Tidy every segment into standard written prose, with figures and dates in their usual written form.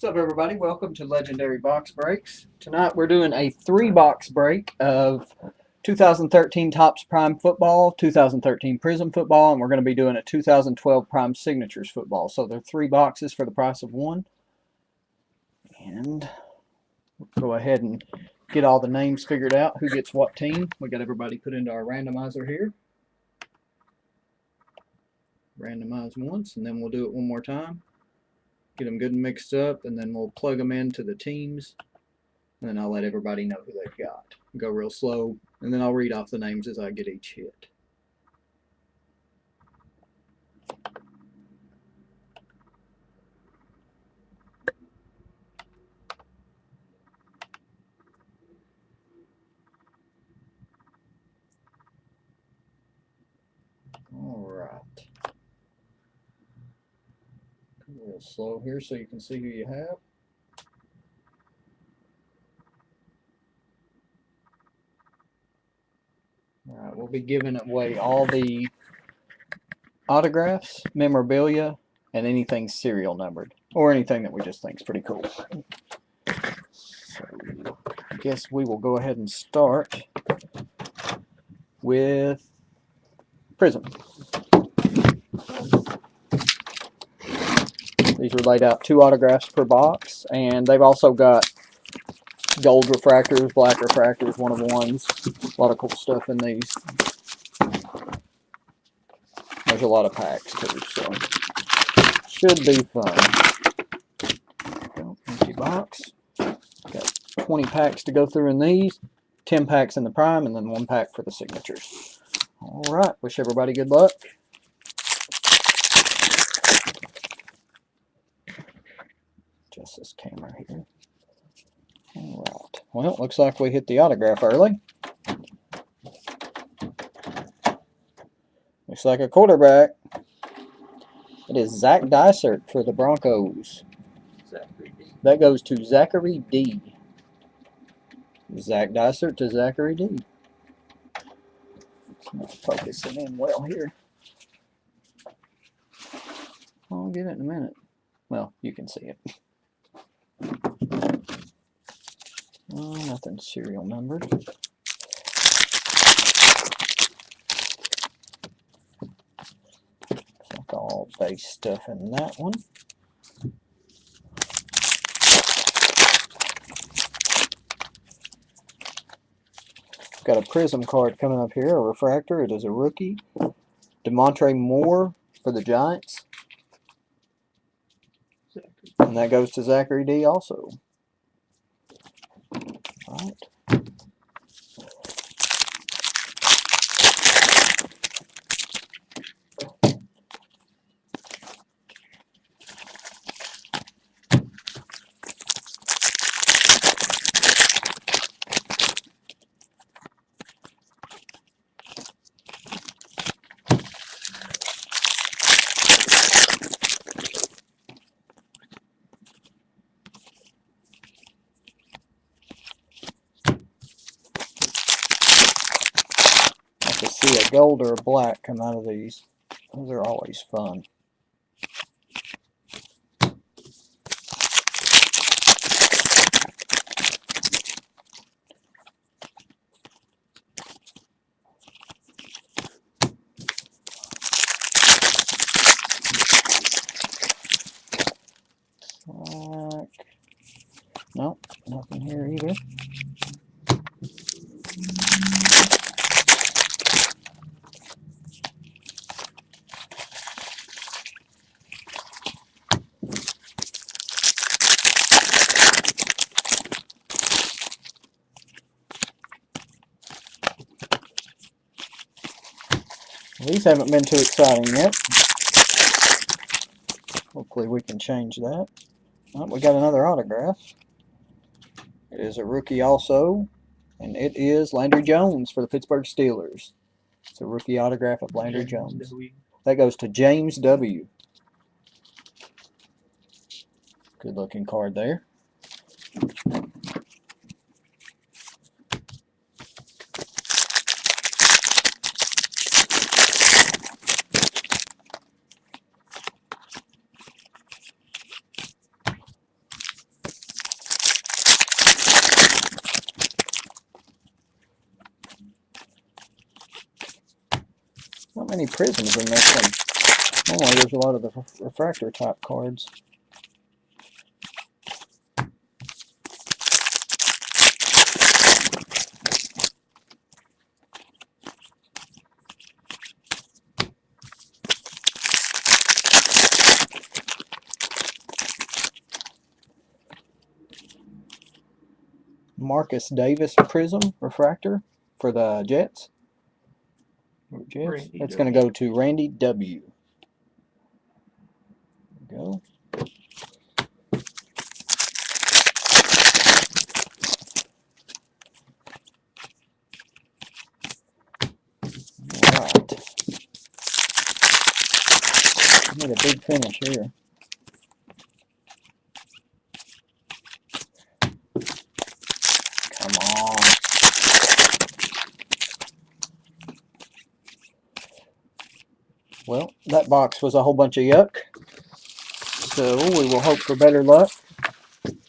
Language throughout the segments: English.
What's up, everybody? Welcome to Legendary Box Breaks. Tonight we're doing a 3-box break of 2013 Topps Prime Football, 2013 Prizm Football, and we're going to be doing a 2012 Prime Signatures Football. So they're 3 boxes for the price of 1. And we'll go ahead and get all the names figured out, who gets what team. We got everybody put into our randomizer here. Randomize once, and then we'll do it one more time. Get them good and mixed up, and then we'll plug them into the teams, and then I'll let everybody know who they've got. Go real slow, and then I'll read off the names as I get each hit. All right. Go real slow here so you can see who you have. All right, we'll be giving away all the autographs, memorabilia, and anything serial numbered, or anything that we just think is pretty cool. So I guess we will go ahead and start with Prizm. These are laid out 2 autographs per box, and they've also got gold refractors, black refractors, one of the ones. A lot of cool stuff in these. There's a lot of packs too, so should be fun. Empty box. Got 20 packs to go through in these, 10 packs in the Prime, and then 1 pack for the signatures. Alright, wish everybody good luck. Just this camera here. Alright, well, looks like we hit the autograph early. Looks like a quarterback. It is Zach Dysert for the Broncos. That goes to Zachary D. Zach Dysert to Zachary D. It's not focusing in well here. I'll get it in a minute. Well, you can see it. Nothing serial numbered. Like all base stuff in that one. Got a Prizm card coming up here, a refractor. It is a rookie. DeMontre Moore for the Giants. And that goes to Zachary D also. All right. To see a gold or a black come out of these. Those are always fun. Nope, nothing here either. These haven't been too exciting yet. Hopefully we can change that. Oh, we got another autograph. It is a rookie also, and it is Landry Jones for the Pittsburgh Steelers. It's a rookie autograph of Landry Jones. That goes to James W. Good looking card there. many prisms in this one. Normally there's a lot of the refractor type cards. Marcus Davis Prism refractor for the Jets. It's going to go to Randy W. There we go. Alright. Need a big finish here. Come on. Well, that box was a whole bunch of yuck. So we will hope for better luck.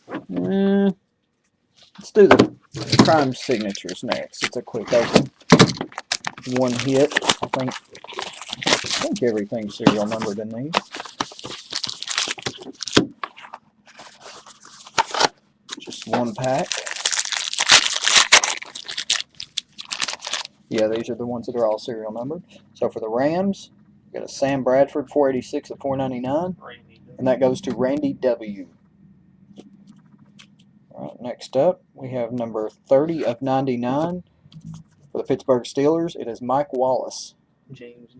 Let's do the Prime signatures next. It's a quick open. One hit. I think everything's serial numbered in these. Just one pack. Yeah, these are the ones that are all serial numbered. So for the Rams, we got a Sam Bradford 486 of 499, and that goes to Randy W. All right, next up, we have number 30 of 99 for the Pittsburgh Steelers. It is Mike Wallace. James.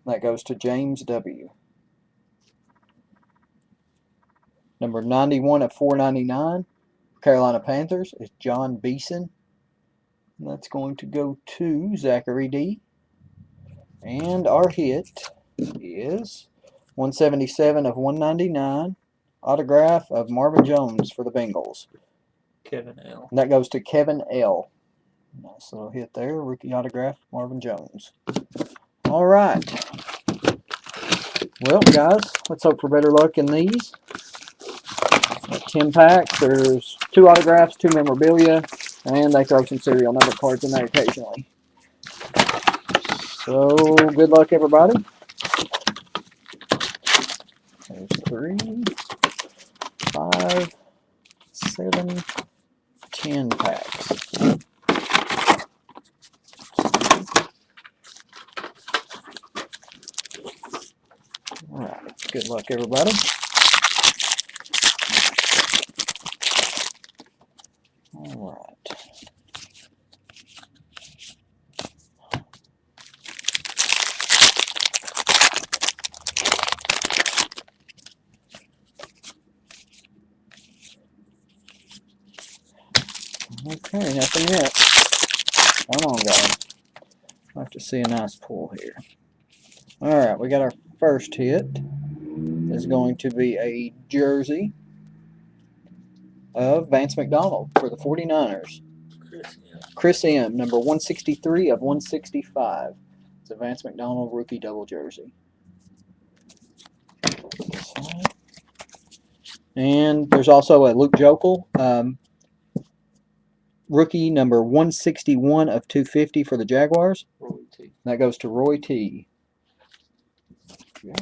That goes to James W. Number 91 of 499, Carolina Panthers, is John Beeson. And that's going to go to Zachary D. And our hit is 177 of 199, autograph of Marvin Jones for the Bengals. Kevin L. And that goes to Kevin L. Nice little hit there, rookie autograph, Marvin Jones. All right. Well, guys, let's hope for better luck in these. 10 packs. There's 2 autographs, 2 memorabilia, and they throw some serial number cards in there occasionally. So, good luck, everybody. There's 3, 5, 7, 10 packs. All right. Good luck, everybody. All right. Okay, nothing yet. Come on, guys. I'll have to see a nice pull here. All right, we got our first hit. Is going to be a jersey of Vance McDonald for the 49ers. Chris M, number 163 of 165. It's a Vance McDonald rookie double jersey. And there's also a Luke Jokel, rookie number 161 of 250 for the Jaguars. Roy T. That goes to Roy T. Yeah.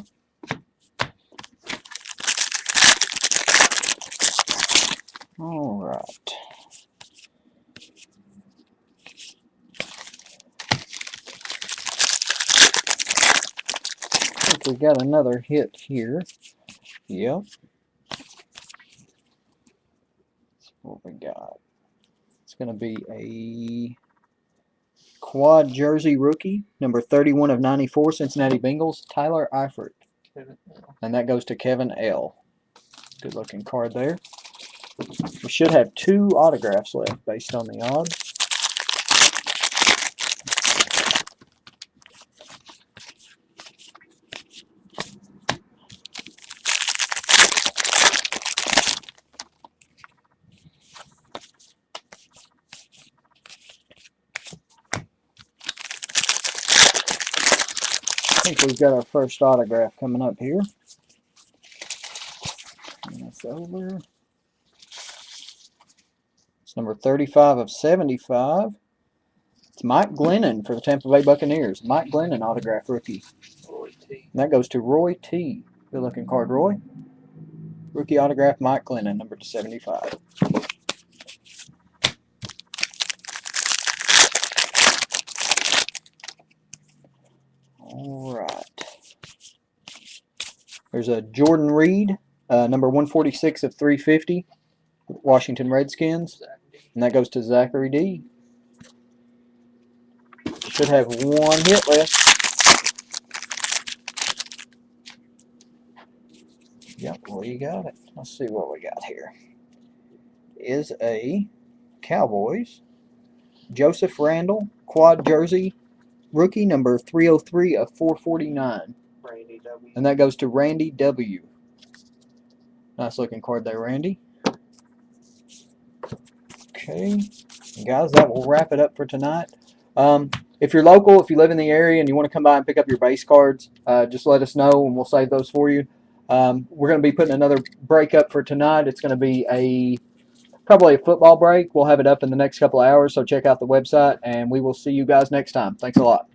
All right. I think we got another hit here. Yep. That's what we got. It's going to be a quad jersey rookie, number 31 of 94, Cincinnati Bengals, Tyler Eifert. And that goes to Kevin L. Good looking card there. We should have 2 autographs left based on the odds. I think we've got our first autograph coming up here. And that's over. It's number 35 of 75. It's Mike Glennon for the Tampa Bay Buccaneers. Mike Glennon autograph rookie. Roy T. And that goes to Roy T. Good looking card, Roy. Rookie autograph, Mike Glennon, number 75. All right. There's a Jordan Reed, number 146 of 350, Washington Redskins. And that goes to Zachary D. Should have one hit left. Yep, we got it. Let's see what we got here. Is a Cowboys Joseph Randall quad jersey rookie number 303 of 449. Randy W. And that goes to Randy W. Nice looking card there, Randy. Okay, guys, that will wrap it up for tonight. If you're local, if you live in the area and you want to come by and pick up your base cards, just let us know and we'll save those for you. We're going to be putting another break up for tonight. It's going to be probably a football break. We'll have it up in the next couple of hours, so check out the website, and we will see you guys next time. Thanks a lot.